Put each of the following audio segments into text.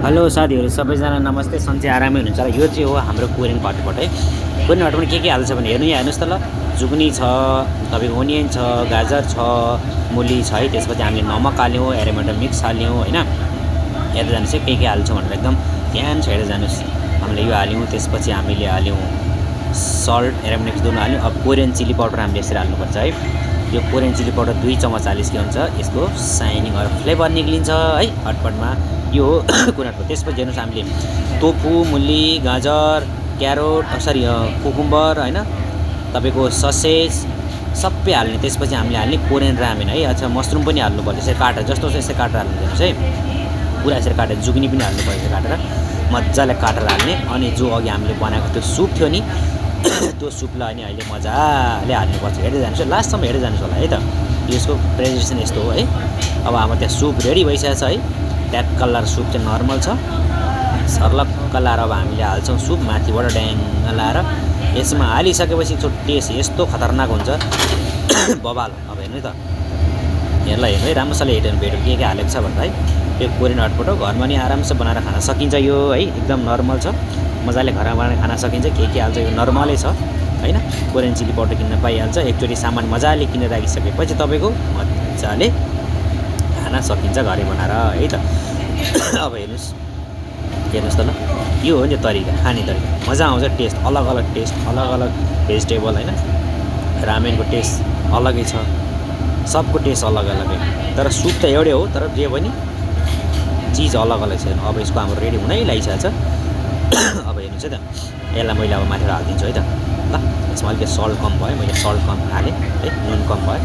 Hello साथीहरू सबैजना नमस्ते। सन्चै आरामै हुनुहुन्छ होला। यो चाहिँ हो हाम्रो कोरियन हटपट है। कोरियन हटपटमा के हाल्छ भने हेर्नु यहाँ हेर्नुहोस् त ल। जुकुनी छ, तपाईँको ओनियन छ, गाजर छ, मुली छ है। त्यसपछि हामीले नमक हाल्यौँ, एरोमेटो मिक्स हाल्यौँ होइन। हेर्दै जानुहोस् है के हाल्छौँ भनेर एकदम ध्यान छ हेर्दै जानुहोस्। हामीले यो हाल्यौँ, त्यसपछि हामीले हाल्यौँ सल्ट, एरोमेटिक्स दोनों हाल्यौँ। अब कोरियन चिली पाउडर हामीले यसरी हाल्नुपर्छ है। यो कोरियन चिली पाउडर 2 चम्मच हालिस के हुन्छ यसको साइनिङ और फ्लेभर निक्लिन्छ है हटपटमा। यो हो कोरियन हटपट। त्यसपछि हेर्नुहोस् हामीले टोफु, मुली, गाजर, क्यारोट कुकुम्बर होइन, तपाईँको ससेज सबै हाल्ने। त्यसपछि हामीले हाल्ने कोरियन रामेन है। अच्छा मसरुम पनि हाल्नुपर्छ यसरी काटेर, जस्तो यसरी काटेर हाल्नुपर्छ है। पुरा यसरी काटेर जुकुनी पनि हाल्नुपर्छ यसरी काटेर मजाले काटेर हाल्ने। अनि जो अघि हामीले बनाएको त्यो सुप थियो नि त्यो सुपलाई अनि अहिले मजाले हाल्नुपर्छ। हेर्दै जानुहोस् लास्टसम्म हेर्दै जानुहोस् होला है त। यसको प्रेजेन्टेसन यस्तो हो है। अब हाम्रो त्यहाँ सुप रेडी भइसकेको छ है। ट्याप कलर सुप चाहिँ नर्मल छ। सर्लक्क लाएर अब हामीले हाल्छौँ सुप माथिबाट ड्याङ लाएर। यसमा हालिसकेपछि टेस्ट यस्तो खतरनाक हुन्छ बबाल। अब हेर्नु त, हेर्नु है राम्रोसँगले हेर्नु भेट्यो के हालेको छ भन्दा है। यो कोरियन हटपट हो, घरमा नि आरामसे बनाएर खान सकिन्छ यो है। एकदम नर्मल छ, मजाले घरमा बनाएर खान सकिन्छ। के हाल्छ यो नर्मलै छ होइन। कोरियन चिली पाउडर किन्न पाइहाल्छ। एकचोटि सामान मजाले किनेर राखिसकेपछि तपाईँको मजाले खान सकिन्छ घरै बनाएर है त। अब हेर्नुहोस् त ल, यो हो नि तरिका, खाने तरिका। मजा आउँछ, टेस्ट अलग अलग टेस्ट, अलग अलग भेजिटेबल होइन। रामेनको टेस्ट अलगै छ, सबको टेस्ट अलग अलगै। तर सुप त एउटै हो, तर जे पनि चिज अलग अलग छ। अब यसको हाम्रो रेडी हुनै लागिसकेको छ। अब हेर्नुहोस् है त, यसलाई मैले अब माथिबाट हालिदिन्छु है त ल। यसमा अलिकति सल्ट कम भयो, मैले सल्ट कम हालेँ है, नुन कम भयो।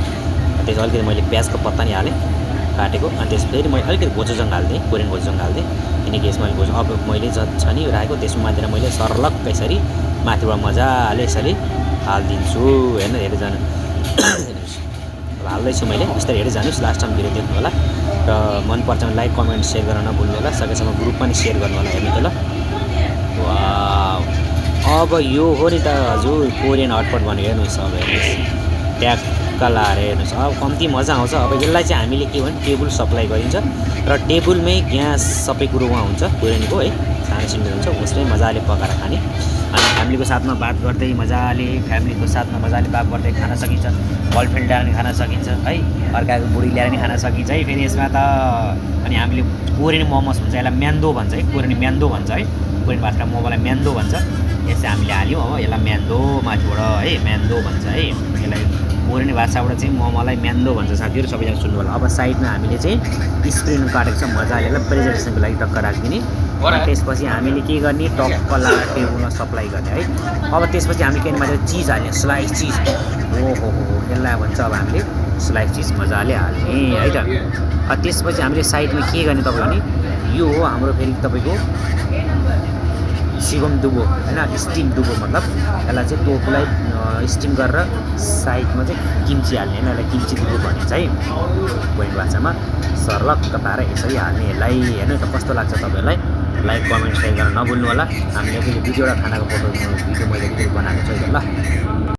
त्यसमा अलिकति मैले प्याजको पत्ता नि हालेँ काटेको। अनि त्यस फेरि मैले अलिकति गोचुजङ हालिदिएँ, कोरियन गोचुजङ हालिदिएँ। किनकि यसमा अब मैले जति छ नि राखेको त्यसमा माथि मैले सर्लक्क यसरी माथिबाट मजाले यसरी हालिदिन्छु। हेर्दै जानु हेर्नुहोस्। अब हाल्दैछु मैले, बिस्तारै हेर्दै जानुहोस्, लास्टसम्म भिडियो देख्नु होला। र मनपर्छ भने लाइक कमेन्ट सेयर गर्न नभुल्नु होला। सकेसम्म ग्रुपमा पनि सेयर गर्नु होला। हेर्नु त ल। वाउ, अब यो हो नि त हजुर कोरियन हटपट भनेको। हेर्नुहोस् अब हेर्नुहोस् ट्याक्क लाएर हेर्नुहोस्। अब कम्ती मजा आउँछ। अब यसलाई चाहिँ हामीले के भने टेबल सप्लाई गरिन्छ र टेबलमै ग्यास सबै कुरो उहाँ हुन्छ कोरियनको है। सानो सिलिन्डर हुन्छ, उसले मजाले पकाएर खाने। अनि फ्यामिलीको साथमा बात गर्दै मजाले, फ्यामिलीको साथमा मजाले बात गर्दै खान सकिन्छ। गर्लफ्रेन्ड ल्याएर पनि खान सकिन्छ है। अर्काको बुढी ल्याएर पनि खान सकिन्छ है फेरि यसमा त। अनि हामीले कोरियन मोमोस हुन्छ, यसलाई म्यान्दो भन्छ है। कोरियन म्यान्दो भन्छ है। कोरियन भाषामा मोमोलाई म्यान्दो भन्छ। यसलाई हामीले हाल्यौँ अब यसलाई म्यान्दो माथिबाट है, म्यान्दो भन्छ है यसलाई। कोरियन भाषाबाट चाहिँ मोमोलाई म्यान्दो भन्छ साथीहरू, सबैजना सुन्नु होला। अब साइडमा हामीले चाहिँ स्प्रिङ काटेको छ मजाले, यसलाई प्रेजेन्टेसनको लागि टक्क राखिदिने। त्यसपछि हामीले के गर्ने, टक्क लाएर टेबलमा सप्लाई गर्ने है। अब त्यसपछि हामीले के माथि चिज हाल्ने, स्लाइस चिज। ओहो यसलाई भन्छ अब हामीले स्लाइस चिज मजाले हाल्ने है त। त्यसपछि हामीले साइडमा के गर्ने तपाईँ भने, यो हो हाम्रो फेरि तपाईँको सिगम दुबो होइन, स्टिम दुबो मतलब। यसलाई चाहिँ टोफुलाई स्टिम गरेर साइडमा चाहिँ किम्ची हाल्ने होइन, यसलाई किम्ची दुबो भनिन्छ है कोरियन भाषामा। सर्लक्क पारेर यसरी हाल्ने यसलाई। हेर्नु त कस्तो लाग्छ तपाईँहरूलाई। लाइक कमेन्ट सेयर गर्न नभुल्नु होला। हामीले भिडियो र खानाको फोटो भिडियो मैले बनाएको छु ल।